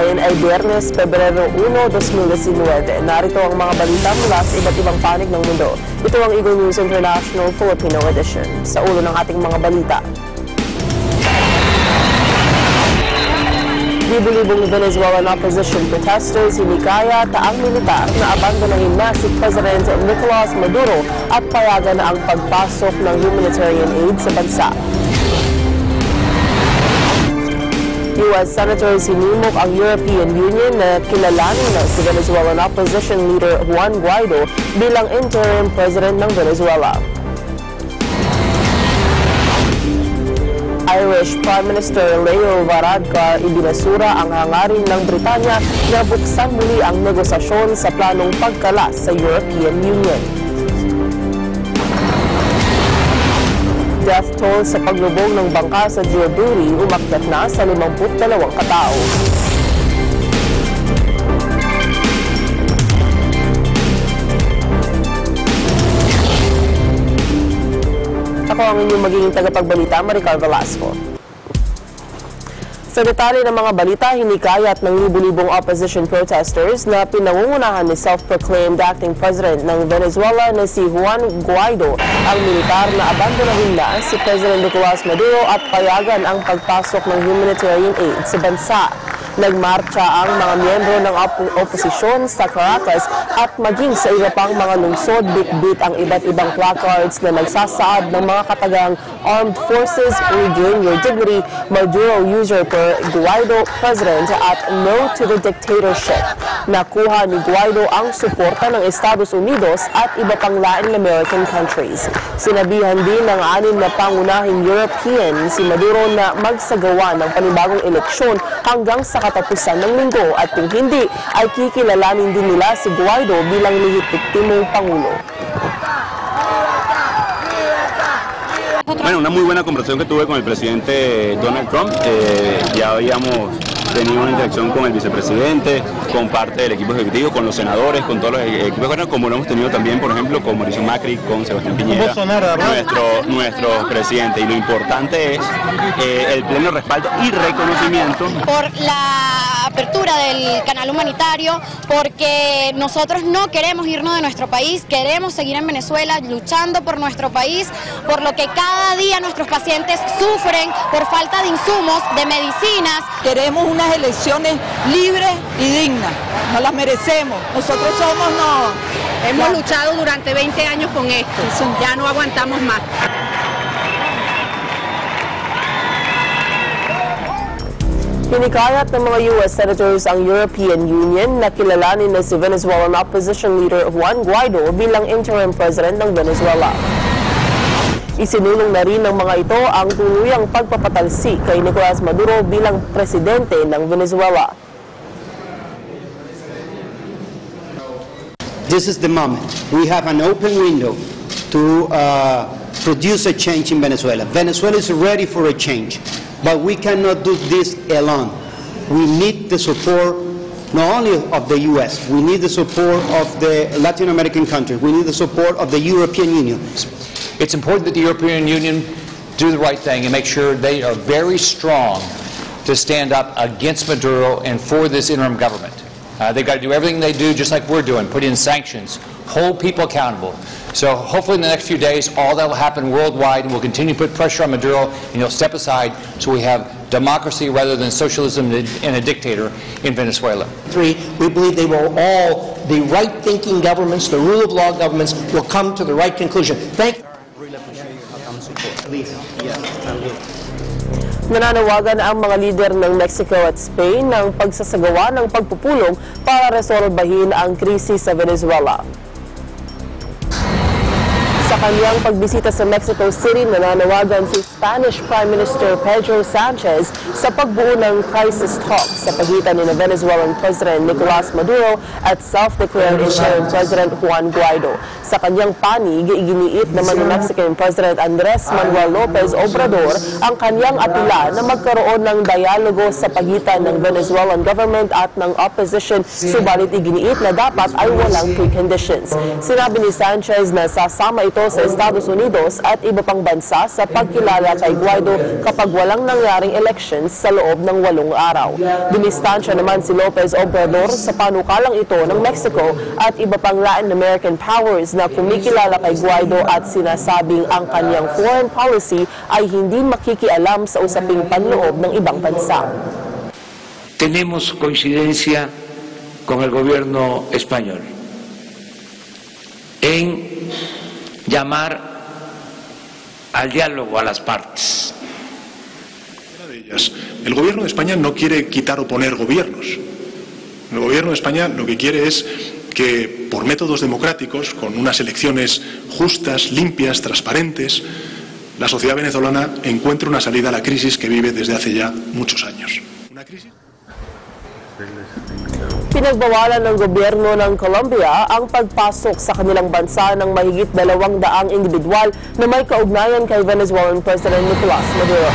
Ngayon ay Biyernes, Pebrero 1, 2019. Narito ang mga balita mula sa iba't ibang panig ng mundo. Ito ang Eagle News International Filipino Edition. Sa ulo ng ating mga balita. Libo-libong Venezuelan opposition protesters hinikayat ang militar na abandonahin na si President Nicolas Maduro at payagan ang pagpasok ng humanitarian aid sa bansa. U.S. Senators hinimok ang European Union na kilalanin na si Venezuelan opposition leader Juan Guaido bilang interim president ng Venezuela. Irish Prime Minister Leo Varadkar ibinasura ang hangarin ng Britanya na buksan muli ang negosasyon sa planong pagkalas sa European Union. Death toll sa paglubog ng bangka sa Djibouti umakyat na sa 52 katao. Ako ang inyong magiging tagapagbalita, Maricar Velasco. Sa detalye ng mga balita, hinikayat ng libu-libong opposition protesters na pinangungunahan ni self-proclaimed acting president ng Venezuela na si Juan Guaido ang militar na abandonahin na si President Nicolas Maduro at payagan ang pagpasok ng humanitarian aid sa bansa. Nagmarcha ang mga miyembro ng oposisyon sa Caracas at maging sa iba pang mga lungsod, bit-bit ang iba't ibang placards na nagsasaad ng mga katagang Armed Forces, Regain Your Dignity, Maduro Usurper, Guaido President at No to the Dictatorship. Nakuha ni Guaido ang suporta ng Estados Unidos at iba pang Latin American countries. Sinabihan din ng 6 na pangunahing European si Maduro na magsagawa ng panibagong eleksyon hanggang sa katapusan ng linggo at kung hindi ay kikilalanin din nila si Guaido bilang lehitimong pangulo. Bueno, una muy buena conversación que tuve con el presidente Donald Trump. Ya habíamos tenido una interacción con el vicepresidente, con parte del equipo ejecutivo, con los senadores, con todos los equipos, como lo hemos tenido también, por ejemplo, con Mauricio Macri, con Sebastián Piñera, nuestro presidente. Y lo importante es el pleno respaldo y reconocimiento por la apertura del canal humanitario, porque nosotros no queremos irnos de nuestro país, queremos seguir en Venezuela luchando por nuestro país, por lo que cada día nuestros pacientes sufren por falta de insumos, de medicinas. Queremos unas elecciones libres y dignas, nos las merecemos. Nosotros hemos luchado durante 20 años con esto, ya no aguantamos más. Hinikayat ng mga U.S. Senators ang European Union na kilalanin na si Venezuelan opposition leader Juan Guaido bilang interim president ng Venezuela. Isinulong na rin ng mga ito ang tuluyang pagpapatalsik kay Nicolas Maduro bilang presidente ng Venezuela. This is the moment. We have an open window to produce a change in Venezuela. Venezuela is ready for a change, but we cannot do this alone. We need the support not only of the U.S., we need the support of the Latin American countries, we need the support of the European Union. It's important that the European Union do the right thing and make sure they are very strong to stand up against Maduro and for this interim government. They've got to do everything they do just like we're doing, put in sanctions, hold people accountable. So hopefully in the next few days all that will happen worldwide, and we'll continue to put pressure on Maduro and he'll step aside so we have democracy rather than socialism and a dictator in Venezuela. We believe they will all, the right-thinking governments, the rule of law governments, will come to the right conclusion. Thank you. Nananawagan ang mga lider ng Mexico at Spain ng pagsasagawa ng pagpupulong para resolbahin ang krisis sa Venezuela. Sa kanyang pagbisita sa Mexico City, nananawagan si Spanish Prime Minister Pedro Sanchez sa pagbuo ng crisis talks sa pagitan ni Venezuelan President Nicolas Maduro at self-declared interim President Juan Guaido. Sa kanyang panig, iginiit naman ni Mexican President Andres Manuel Lopez Obrador ang kanyang apela na magkaroon ng dialogo sa pagitan ng Venezuelan government at ng opposition, subalit iginiit na dapat ay walang preconditions. Sinabi ni Sanchez na sasama ito Mexico sa Estados Unidos at iba pang bansa sa pagkilala kay Guaido kapag walang nangyaring elections sa loob ng 8 araw. Dumistansya naman si Lopez Obrador sa panukalang ito ng Mexico at iba pang Latin American powers na kumikilala kay Guaido at sinasabing ang kanyang foreign policy ay hindi makikialam sa usaping panloob ng ibang bansa. Tenemos coincidencia con el gobierno español en llamar al diálogo a las partes. El gobierno de España no quiere quitar o poner gobiernos. El gobierno de España lo que quiere es que por métodos democráticos, con unas elecciones justas, limpias, transparentes, la sociedad venezolana encuentre una salida a la crisis que vive desde hace ya muchos años. Una crisis. Pinagbawalan ng gobyerno ng Colombia ang pagpasok sa kanilang bansa ng mahigit 200 individual na may kaugnayan kay Venezuelan President Nicolas Maduro.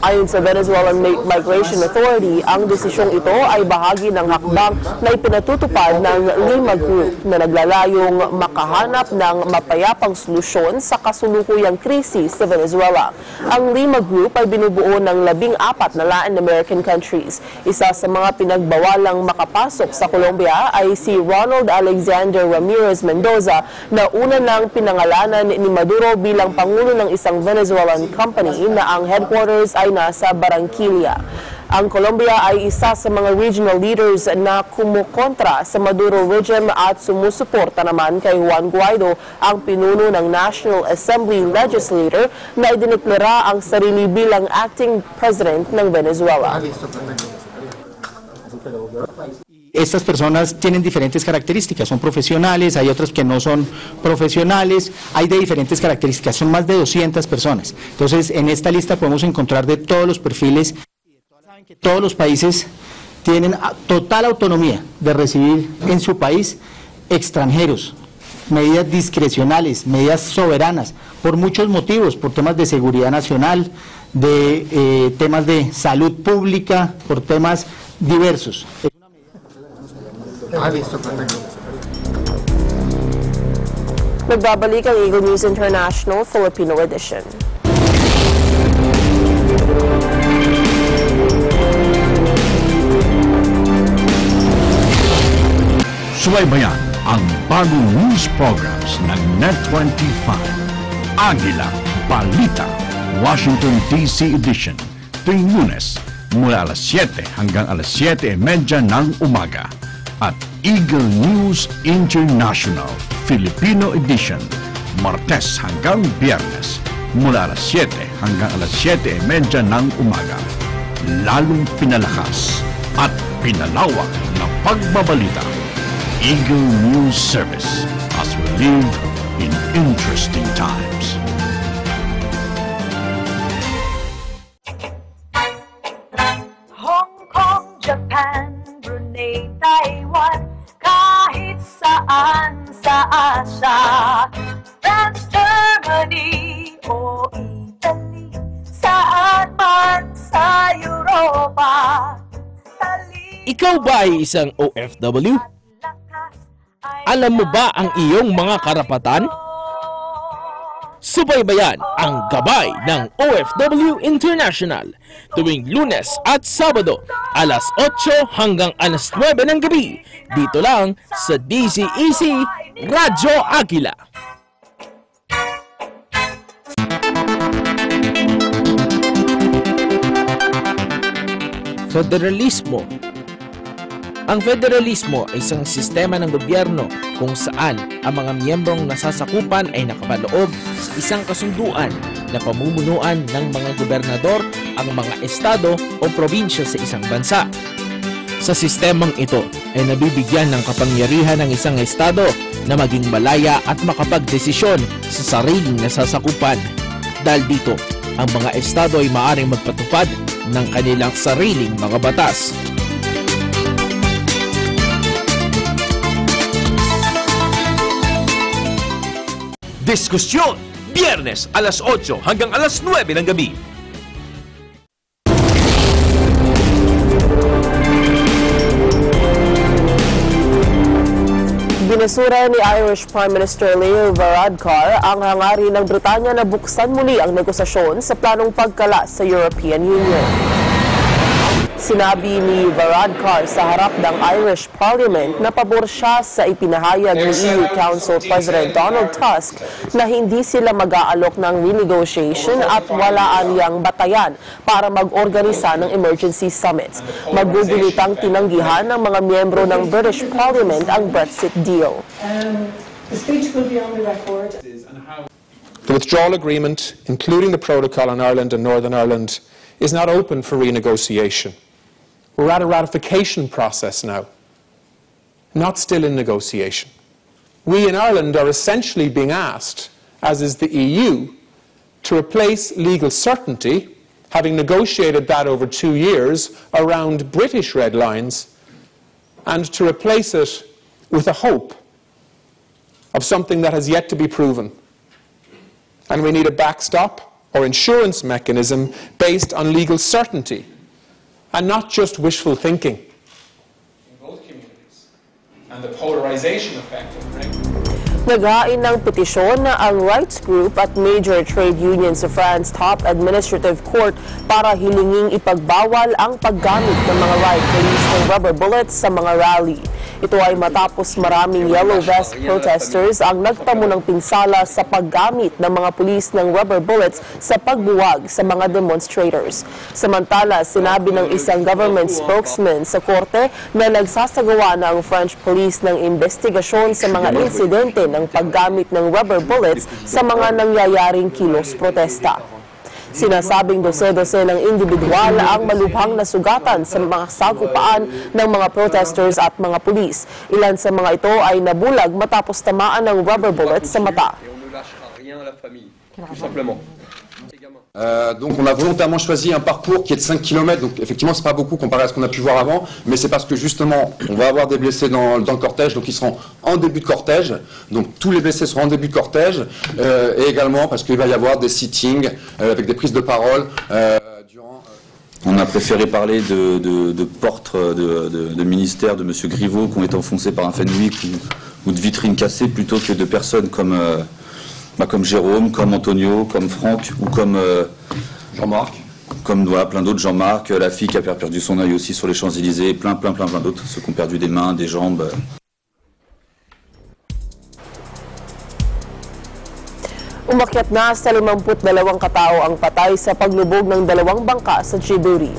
Ayon sa Venezuelan Migration Authority, ang desisyong ito ay bahagi ng hakbang na ipinatutupad ng Lima Group na naglalayong makahanap ng mapayapang solusyon sa kasulukuyang krisis sa Venezuela. Ang Lima Group ay binubuo ng 14 na Latin American countries. Isa sa mga pinagbawalang makapasok sa Colombia ay si Ronald Alexander Ramirez Mendoza na una nang pinangalanan ni Maduro bilang pangulo ng isang Venezuelan company na ang headquarters ay nasa Barranquilla. Ang Colombia ay isa sa mga regional leaders na kumukontra sa Maduro regime at sumusuporta naman kay Juan Guaido, ang pinuno ng National Assembly legislator na idineklara ang sarili bilang acting president ng Venezuela. Estas personas tienen diferentes características, son profesionales, hay otras que no son profesionales, hay de diferentes características, son más de 200 personas. Entonces, en esta lista podemos encontrar de todos los perfiles. Saben que todos los países tienen total autonomía de recibir en su país extranjeros, medidas discrecionales, medidas soberanas, por muchos motivos, por temas de seguridad nacional, de temas de salud pública, por temas diversos. Nagbabalik ang Eagle News International Filipino Edition. Subaybayan ang bagong news programs ng Net25. Agila, Balita, Washington DC Edition, tuwing Lunes mula alas 7 hanggang alas 7:30 ng umaga. At Eagle News International Filipino Edition, Martes hanggang Biyernes, mula alas 7 hanggang alas 7:30 ng umaga. Lalong pinalakas at pinalawak na pagbabalita. Eagle News Service, as we live in interesting times. Hong Kong, Japan, Brunei, Taiwan, kahit saan sa Asia, France, Germany o Italy, saan man sa Europa. Ikaw ba ay isang OFW? Alam mo ba ang iyong mga karapatan? Subaybayan ang gabay ng OFW International tuwing Lunes at Sabado alas 8 hanggang alas 9 ng gabi dito lang sa DZEC Radyo Agila. Federalismo. Ang federalismo ay isang sistema ng gobyerno kung saan ang mga miyembrong nasasakupan ay nakapaloob sa isang kasunduan na pamumunuan ng mga gobernador ang mga estado o probinsya sa isang bansa. Sa sistemang ito ay nabibigyan ng kapangyarihan ng isang estado na maging malaya at makapagdesisyon sa sariling nasasakupan. Dahil dito, ang mga estado ay maaaring magpatupad ng kanilang sariling mga batas. Diskusyon, Biyernes alas 8 hanggang alas 9 ng gabi. Sinusura ni Irish Prime Minister Leo Varadkar ang hangarin ng Britanya na buksan muli ang negosasyon sa planong pagkala sa European Union. Sinabi ni Varadkar sa harap ng Irish Parliament na pabor siya sa ipinahayag ni EU Council President Donald Tusk na hindi sila mag-aalok ng renegotiation at wala anyang batayan para mag-organisa ng emergency summit. Magugulitang tinanggihan ng mga miyembro ng British Parliament ang Brexit deal. The withdrawal agreement, including the protocol on Ireland and Northern Ireland, is not open for renegotiation. We're at a ratification process now, not still in negotiation. We in Ireland are essentially being asked, as is the EU, to replace legal certainty, having negotiated that over 2 years around British red lines, and to replace it with a hope of something that has yet to be proven. And we need a backstop or insurance mechanism based on legal certainty and not just wishful thinking. In both communities. And the polarization effect of Brexit. Naghain ng petisyon na ang rights group at major trade unions sa France Top Administrative Court para hilinging ipagbawal ang paggamit ng mga riot police ng rubber bullets sa mga rally. Ito ay matapos maraming yellow vest protesters ang nagtamo ng pinsala sa paggamit ng mga pulis ng rubber bullets sa pagbuwag sa mga demonstrators. Samantala, sinabi ng isang government spokesman sa korte na nagsasagawa na ang French police ng investigasyon sa mga insidente ng paggamit ng rubber bullets sa mga nangyayaring kilos protesta. Sinasabing dose-dose ng individual ang malubhang nasugatan sa mga sagupaan ng mga protesters at mga pulis. Ilan sa mga ito ay nabulag matapos tamaan ng rubber bullets sa mata. Donc on a volontairement choisi un parcours qui est de 5 km, donc effectivement c'est pas beaucoup comparé à ce qu'on a pu voir avant, mais c'est parce que justement on va avoir des blessés dans le cortège, donc ils seront en début de cortège, donc tous les blessés seront en début de cortège, et également parce qu'il va y avoir des sittings avec des prises de parole durant... On a préféré parler de portes de ministères de M. Griveaux qui ont été enfoncés par un Fenwick ou de vitrines cassées plutôt que de personnes comme... comme Jérôme, comme Antonio, comme Franck ou comme Jean-Marc. Comme voilà, plein d'autres, Jean-Marc, la fille qui a perdu son œil aussi sur les Champs-Élysées, plein d'autres, ceux qui ont perdu des mains, des jambes. Umakyat na sa 52 katao ang patay sa paglubog ng 2 bangka sa Djibouti.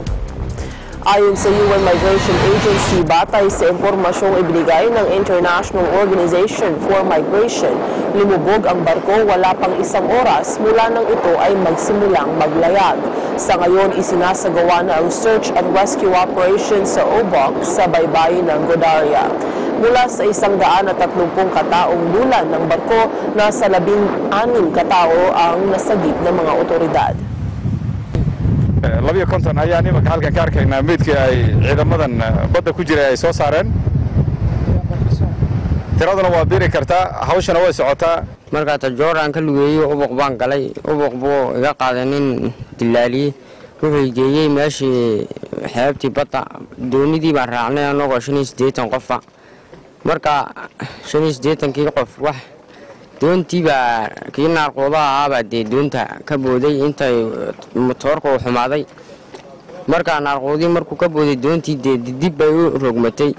Ayon sa UN Migration Agency, batay sa impormasyong ibinigay ng International Organization for Migration, lumubog ang barko wala pang 1 oras mula nang ito ay magsimulang maglayag. Sa ngayon, isinasagawa na ang search and rescue operation sa Obok sa baybayin ng Godaria. Mula sa 130 kataong bulan ng barko, nasa 16 katao ang nasagip ng mga otoridad. 52 ayaa nimanka halkan ka arkaynaa meydkii ay ciidamadan badda ku jiray ay soo saareen. Tiraduna waa biri kartaa, hawshana way socotaa. Marka tajooraan ka lugeeyo ubuq baan galay, ubuq buu iga qaaday nin dilaaliye, wuxuu geeyay meeshii xeebtii badda, doonidii baan raacnay anagoo 85 qof. Marka 85kii qof wax doontii baa kii naarqoodaha ahaa dee doonta ka booday intay motorku xumaaday. Marka naarqoodii markuu ka booday doontii dib bay u rogmatay.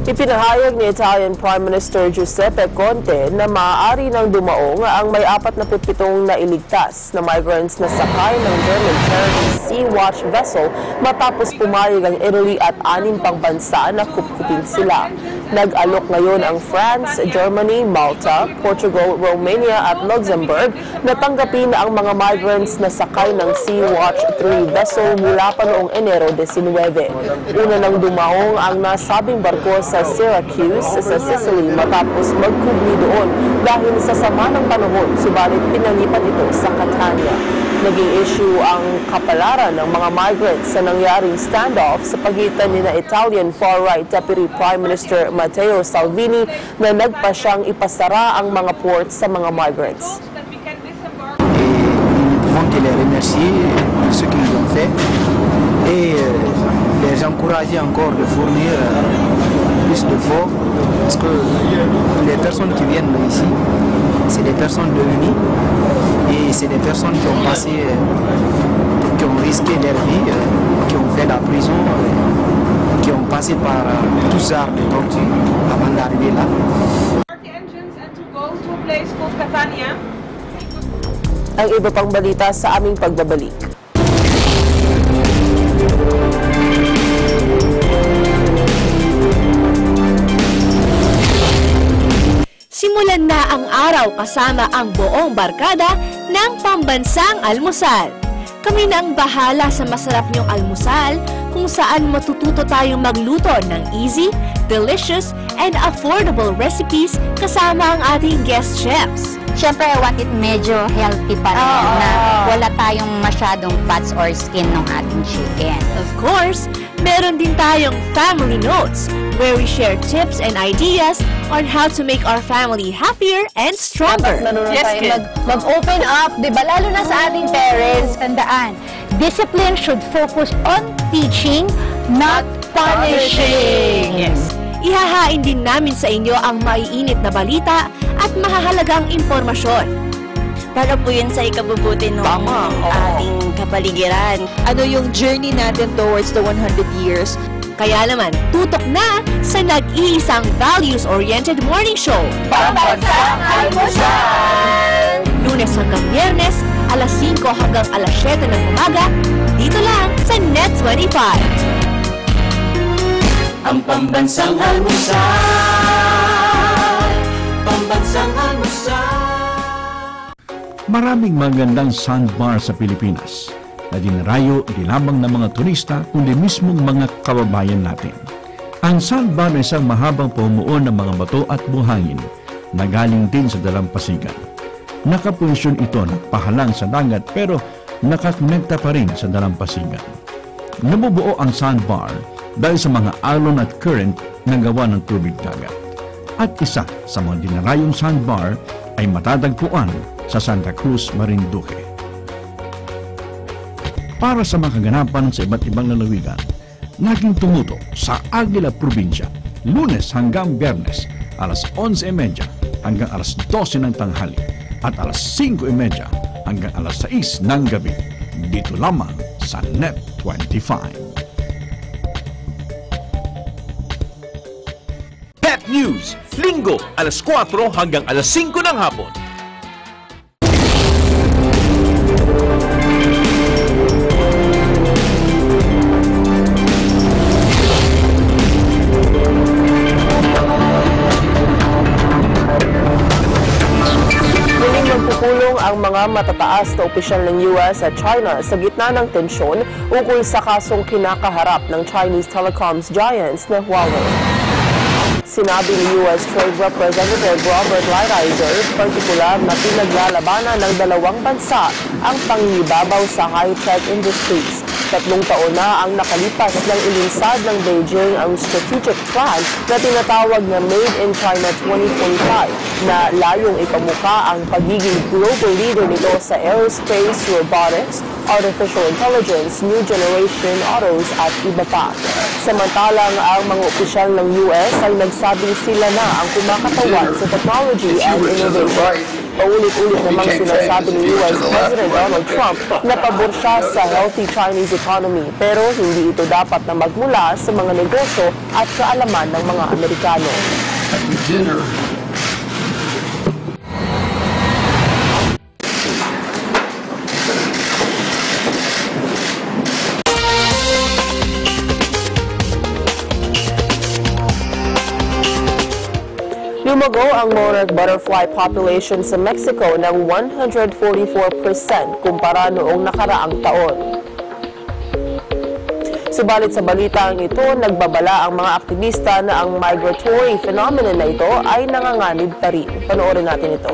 Ipinahayag ni Italian Prime Minister Giuseppe Conte na maaari nang dumaong ang may 47 na iligtas na migrants na sakay ng German charity Sea-Watch vessel matapos pumayag ang Italy at 6 pang bansa na kupkupin sila. Nag-alok ngayon ang France, Germany, Malta, Portugal, Romania at Luxembourg na tanggapin ang mga migrants na sakay ng Sea-Watch 3 vessel mula pa noong Enero 19. Una nang dumaong ang nasabing barko sa Syracuse sa Sicily matapos magkubli doon dahil sa sama ng panahon, subalit pinalipat ito sa Catania. Naging issue ang kapalaran ng mga migrants sa nangyaring standoff sa pagitan ni Italian far-right Deputy Prime Minister Matteo Salvini na nagpa siyang ipasara ang mga ports sa mga migrants. Les remercier pour ce qu'ils ont fait et les encourager encourager encore de fournir plus de fonds, parce que les personnes qui viennent ici, c'est des personnes démunies et c'est des personnes qui ont passé, qui ont risqué leur vie, qui ont fait la prison, qui ont passé par tous sortes de tortures avant d'arriver là. Ang iba pang balita sa aming pagbabalik. Simulan na ang araw kasama ang buong barkada ng pambansang almusal. Kami na ang bahala sa masarap niyong almusal kung saan matututo tayong magluto ng easy, delicious, and affordable recipes kasama ang ating guest chefs. Siyempre, I want it medyo healthy pa rin na wala tayong masyadong fats or skin ng ating chicken. Of course, meron din tayong family notes where we share tips and ideas on how to make our family happier and stronger. Mag-open up, di ba? Lalo na sa ating parents. Tandaan, discipline should focus on teaching, not punishing. Yes. Ihahain din namin sa inyo ang maiinit na balita at mahahalagang impormasyon. Para po yun sa ikabubuti ng ating kapaligiran. Ano yung journey natin towards the 100 years? Kaya naman, tutok na sa nag-iisang values-oriented morning show. Pambansang Almusal! Lunes hanggang Biyernes, alas 5 hanggang alas 7 ng umaga, dito lang sa Net 25. Ang Pambansang Almusal, Pambansang Almusal. Maraming magandang sandbar sa Pilipinas na dinarayo di lamang ng mga turista kundi mismong mga kababayan natin. Ang sandbar ay isang mahabang pumuon ng mga bato at buhangin na galing din sa dalampasigan. Nakapunsyon ito na pahalang sa dagat pero nakakonekta pa rin sa dalampasigan. Nabubuo ang sandbar dahil sa mga alon at current na gawa ng tubig dagat. At isa sa mga dinarayong sandbar ay matatagpuan sa Santa Cruz, Marinduque. Para sa mga kaganapan sa iba't ibang lalawigan, naging tumutok sa Aguila Provincia, Lunes hanggang Biyernes, alas 11:30 hanggang alas 12 ng tanghali at alas 5:30 hanggang alas 6 ng gabi. Dito lamang sa Net 25. Pep News, Linggo, alas 4 hanggang alas 5 ng hapon. Muling magpupulong ang mga matataas na opisyal ng US at China sa gitna ng tensyon ukol sa kasong kinakaharap ng Chinese telecoms giants na Huawei. Sinabi ni U.S. Trade Representative Robert Lighthizer, partikular na pinaglalabanan ng dalawang bansa ang pangingibabaw sa high-tech industries. 3 taon na ang nakalipas nang ilinsad ng Beijing ang strategic plan na tinatawag na Made in China 2025 na layong ipamukha ang pagiging global leader nito sa aerospace, robotics, artificial intelligence, new generation autos at iba pa. Samantalang ang mga opisyal ng US ay nagsabing sila na ang kumakatawan sa technology and innovation. Paulit-ulit namang sinasabi ni US President Donald Trump na pabor siya sa healthy Chinese economy pero hindi ito dapat na magmula sa mga negosyo at kaalaman ng mga Amerikano. Lumago ang monarch butterfly population sa Mexico ng 144% kumpara noong nakaraang taon. Subalit sa balitang ito, nagbabala ang mga aktivista na ang migratory phenomenon na ito ay nanganganib pa rin. Panoorin natin ito.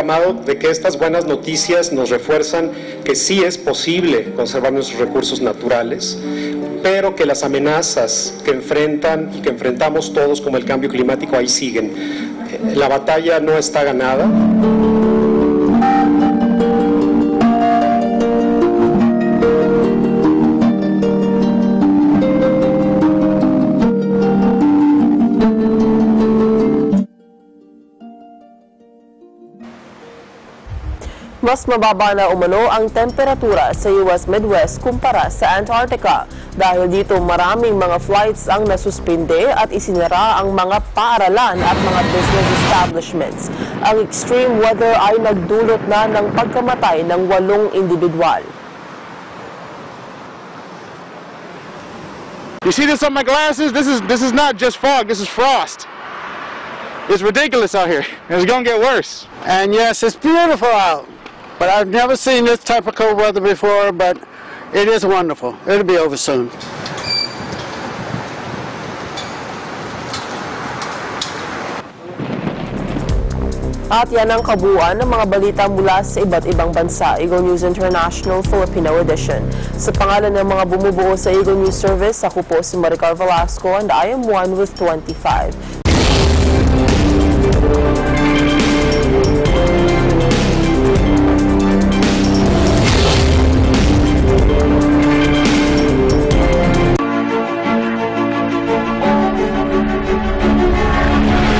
llamado de que estas buenas noticias nos refuerzan que sí es posible conservar nuestros recursos naturales, pero que las amenazas que enfrentan y que enfrentamos todos, como el cambio climático, ahí siguen. La batalla no está ganada. Mas mababa na umano ang temperatura sa US Midwest kumpara sa Antarctica. Dahil dito maraming mga flights ang nasuspinde at isinara ang mga paaralan at mga business establishments. Ang extreme weather ay nagdulot na ng pagkamatay ng 8 individual. You see this on my glasses? This is not just fog, this is frost. It's ridiculous out here. It's gonna get worse. And yes, it's beautiful out. But I've never seen this type of cold weather before, but it is wonderful. It'll be over soon. At yan ang kabuuan ng mga balita mula sa iba't ibang bansa. Eagle News International Filipino Edition. Sa pangalan ng mga bumubuo sa Eagle News Service, ako po si Maricar Velasco and I am one with 25.